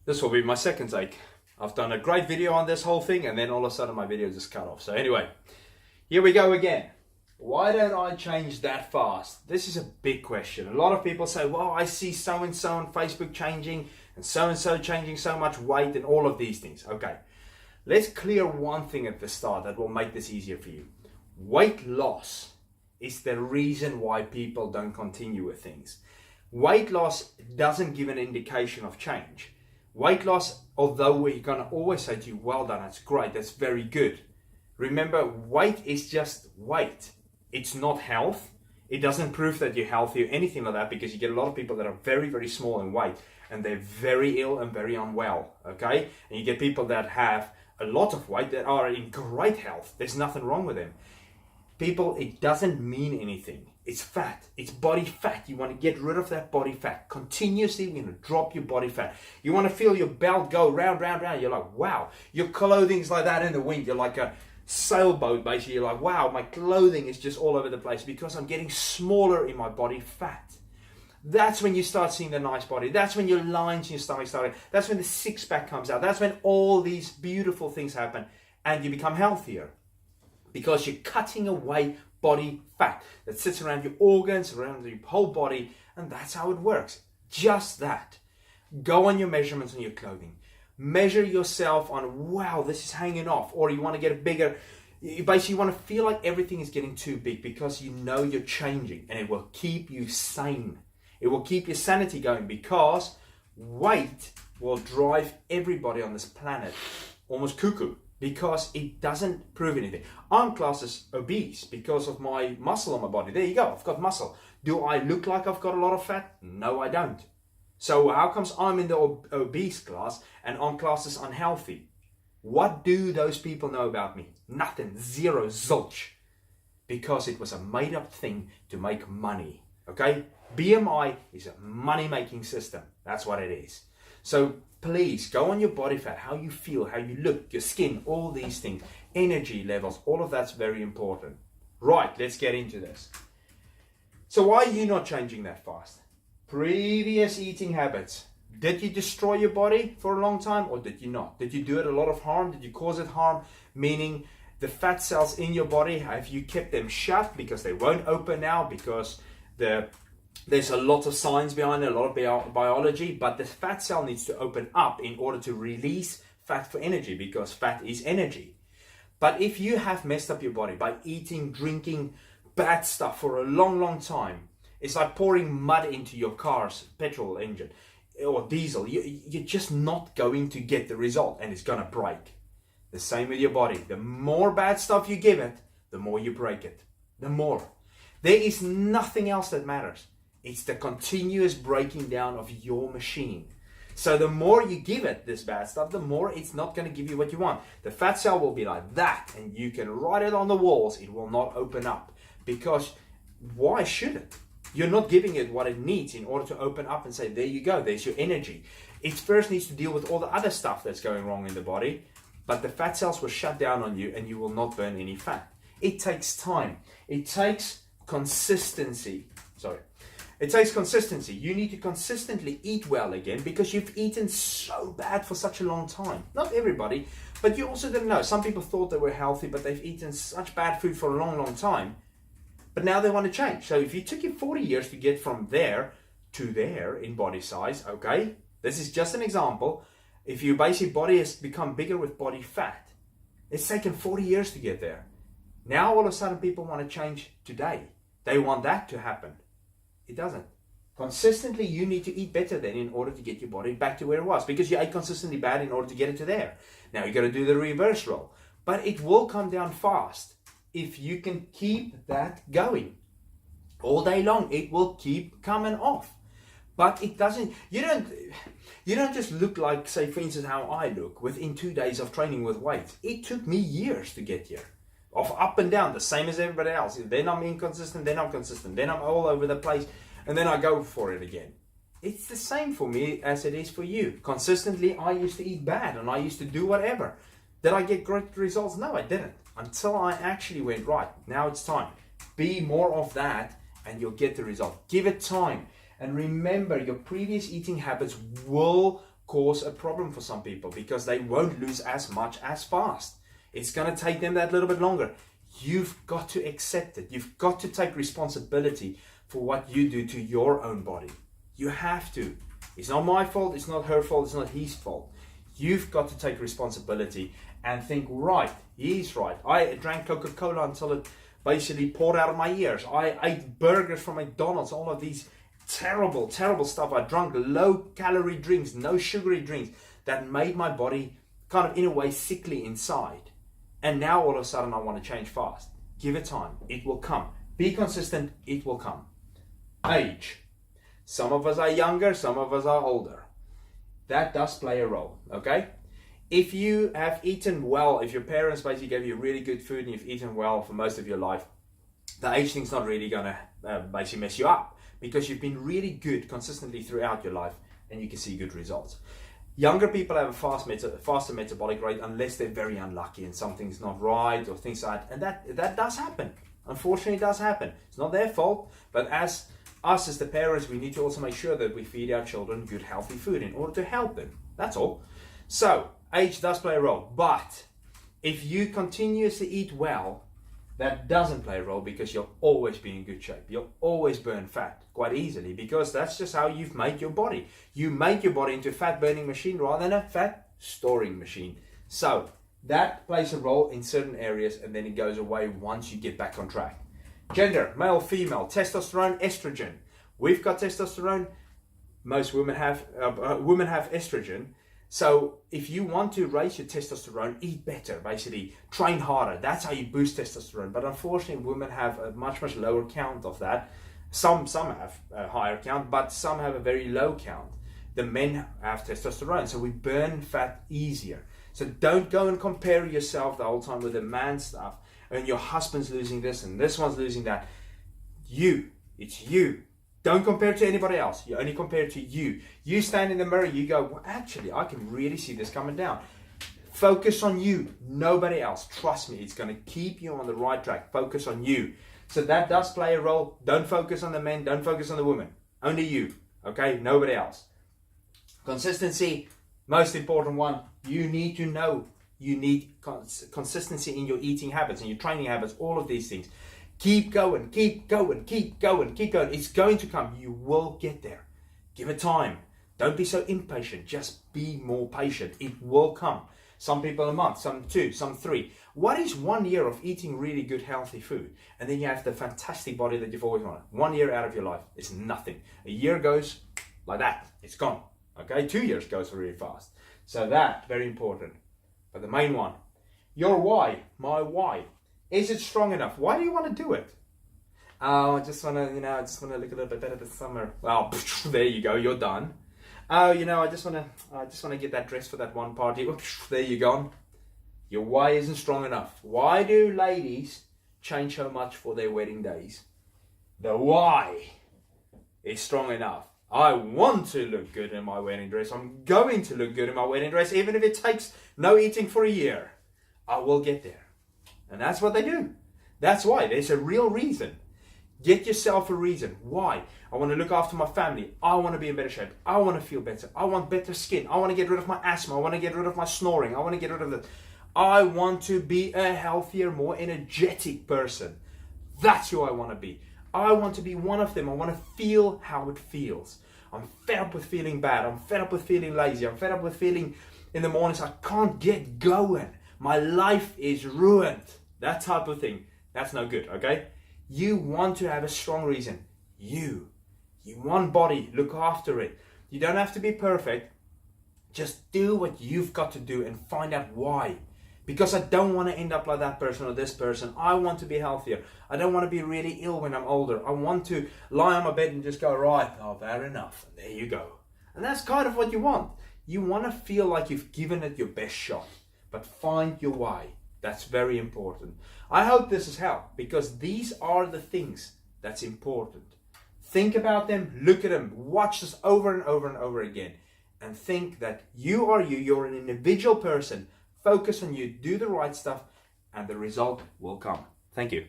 This will be my second take. I've done a great video on this whole thing and then all of a sudden my video just cut off. So anyway, here we go again. Why don't I change that fast? This is a big question. A lot of people say, well, I see so-and-so on Facebook changing and so changing so much weight and all of these things. Okay, let's clear one thing at the start that will make this easier for you. Weight loss is the reason why people don't continue with things. Weight loss doesn't give an indication of change. Weight loss, although we're going to always say to you, well done, that's great, that's very good. Remember, weight is just weight. It's not health. It doesn't prove that you're healthy or anything like that, because you get a lot of people that are very, very small in weight and they're very ill and very unwell, okay? And you get people that have a lot of weight that are in great health. There's nothing wrong with them. People, it doesn't mean anything. It's fat. It's body fat. You want to get rid of that body fat. Continuously, you're going to drop your body fat. You want to feel your belt go round, round, round. You're like, wow. Your clothing's like that in the wind. You're like a sailboat, basically. You're like, wow, my clothing is just all over the place because I'm getting smaller in my body fat. That's when you start seeing the nice body. That's when your lines in your stomach start. That's when the six-pack comes out. That's when all these beautiful things happen and you become healthier. Because you're cutting away body fat that sits around your organs, around your whole body, and that's how it works. Just that. Go on your measurements on your clothing. Measure yourself on, wow, this is hanging off, or you want to get a bigger, you basically want to feel like everything is getting too big because you know you're changing, and it will keep you sane. It will keep your sanity going because weight will drive everybody on this planet almost cuckoo. Because it doesn't prove anything. I'm classed as obese because of my muscle on my body. There you go, I've got muscle. Do I look like I've got a lot of fat? No, I don't. So how comes I'm in the obese class and I'm classed as unhealthy? What do those people know about me? Nothing, zero, zilch. Because it was a made up thing to make money, okay? BMI is a money-making system. That's what it is. So please go on your body fat, how you feel, how you look, your skin, all these things, energy levels, all of that's very important. Right, let's get into this. So why are you not changing that fast? Previous eating habits. Did you destroy your body for a long time or did you not? Did you do it a lot of harm? Did you cause it harm? Meaning the fat cells in your body, have you kept them shut because they won't open now because there's a lot of science behind it, a lot of biology, but the fat cell needs to open up in order to release fat for energy because fat is energy. But if you have messed up your body by eating, drinking bad stuff for a long, long time, it's like pouring mud into your car's petrol engine or diesel. You're just not going to get the result and it's going to break. The same with your body. The more bad stuff you give it, the more you break it. The more. There is nothing else that matters. It's the continuous breaking down of your machine. So the more you give it this bad stuff, the more it's not going to give you what you want. The fat cell will be like that, and you can write it on the walls. It will not open up. Because why should it? You're not giving it what it needs in order to open up and say, there you go, there's your energy. It first needs to deal with all the other stuff that's going wrong in the body, but the fat cells will shut down on you and you will not burn any fat. It takes time. It takes consistency. It takes consistency. You need to consistently eat well again because you've eaten so bad for such a long time. Not everybody, but you also didn't know. Some people thought they were healthy, but they've eaten such bad food for a long, long time. But now they want to change. So if it took you 40 years to get from there to there in body size, okay, this is just an example. If your basic body has become bigger with body fat, it's taken 40 years to get there. Now all of a sudden people want to change today. They want that to happen. It doesn't. Consistently, you need to eat better then in order to get your body back to where it was because you ate consistently bad in order to get it to there. Now you got to do the reverse roll, but it will come down fast if you can keep that going all day long. It will keep coming off, but it doesn't. You don't just look like, say, for instance, how I look within 2 days of training with weights. It took me years to get here. Of up and down, the same as everybody else. Then I'm inconsistent, then I'm consistent, then I'm all over the place, and then I go for it again. It's the same for me as it is for you. Consistently, I used to eat bad and I used to do whatever. Did I get great results? No, I didn't. Until I actually went, right, now it's time. Be more of that and you'll get the result. Give it time. And remember, your previous eating habits will cause a problem for some people because they won't lose as much as fast. It's going to take them that little bit longer. You've got to accept it. You've got to take responsibility for what you do to your own body. You have to. It's not my fault. It's not her fault. It's not his fault. You've got to take responsibility and think, right, he's right. I drank Coca-Cola until it basically poured out of my ears. I ate burgers from McDonald's, all of these terrible, terrible stuff. I drank low-calorie drinks, no sugary drinks that made my body kind of, in a way, sickly inside. And now all of a sudden I want to change fast. Give it time. It will come. Be consistent. It will come. Age. Some of us are younger. Some of us are older. That does play a role. Okay? If you have eaten well, if your parents basically gave you really good food and you've eaten well for most of your life, the age thing's not really going to basically mess you up because you've been really good consistently throughout your life and you can see good results. Younger people have a faster metabolic rate unless they're very unlucky and something's not right or things like that. And that does happen. Unfortunately, it does happen. It's not their fault, but as the parents, we need to also make sure that we feed our children good, healthy food in order to help them. That's all. So, age does play a role. But if you continuously eat well, that doesn't play a role because you'll always be in good shape. You'll always burn fat quite easily because that's just how you've made your body. You make your body into a fat burning machine rather than a fat storing machine. So that plays a role in certain areas and then it goes away once you get back on track. Gender, male, female, testosterone, estrogen. We've got testosterone. Most women have estrogen. So if you want to raise your testosterone, eat better, basically train harder. That's how you boost testosterone. But unfortunately, women have a much, much lower count of that. Some have a higher count, but some have a very low count. The men have testosterone, so we burn fat easier. So don't go and compare yourself the whole time with the man stuff. And your husband's losing this and this one's losing that. It's you. Don't compare it to anybody else. You only compare it to you. You stand in the mirror, you go, well, actually, I can really see this coming down. Focus on you, nobody else. Trust me, it's going to keep you on the right track. Focus on you. So that does play a role. Don't focus on the men, don't focus on the women. Only you, okay? Nobody else. Consistency, most important one. You need to know. You need consistency in your eating habits and your training habits, all of these things. Keep going, keep going, keep going, keep going. It's going to come. You will get there. Give it time. Don't be so impatient. Just be more patient. It will come. Some people a month, some 2, some 3. What is 1 year of eating really good, healthy food? And then you have the fantastic body that you've always wanted. 1 year out of your life is nothing. A year goes like that. It's gone. Okay? 2 years goes really fast. So that, very important. But the main one, your why, my why. Is it strong enough? Why do you want to do it? Oh, I just want to, look a little bit better this summer. Well, there you go, you're done. Oh, I just want to get that dress for that one party. There you go. Your why isn't strong enough. Why do ladies change so much for their wedding days? The why is strong enough. I want to look good in my wedding dress. I'm going to look good in my wedding dress, even if it takes no eating for a year. I will get there. And that's what they do. That's why. There's a real reason. Get yourself a reason. Why? I want to look after my family. I want to be in better shape. I want to feel better. I want better skin. I want to get rid of my asthma. I want to get rid of my snoring. I want to get rid of this. I want to be a healthier, more energetic person. That's who I want to be. I want to be one of them. I want to feel how it feels. I'm fed up with feeling bad. I'm fed up with feeling lazy. I'm fed up with feeling in the mornings I can't get going. My life is ruined. That type of thing. That's no good, okay? You want to have a strong reason. You want body. Look after it. You don't have to be perfect. Just do what you've got to do and find out why. Because I don't want to end up like that person or this person. I want to be healthier. I don't want to be really ill when I'm older. I want to lie on my bed and just go, right, oh, fair enough. And there you go. And that's kind of what you want. You want to feel like you've given it your best shot. But find your why. That's very important. I hope this has helped because these are the things that's important. Think about them, look at them, watch this over and over and over again, and think that you are you, you're an individual person. Focus on you, do the right stuff, and the result will come. Thank you.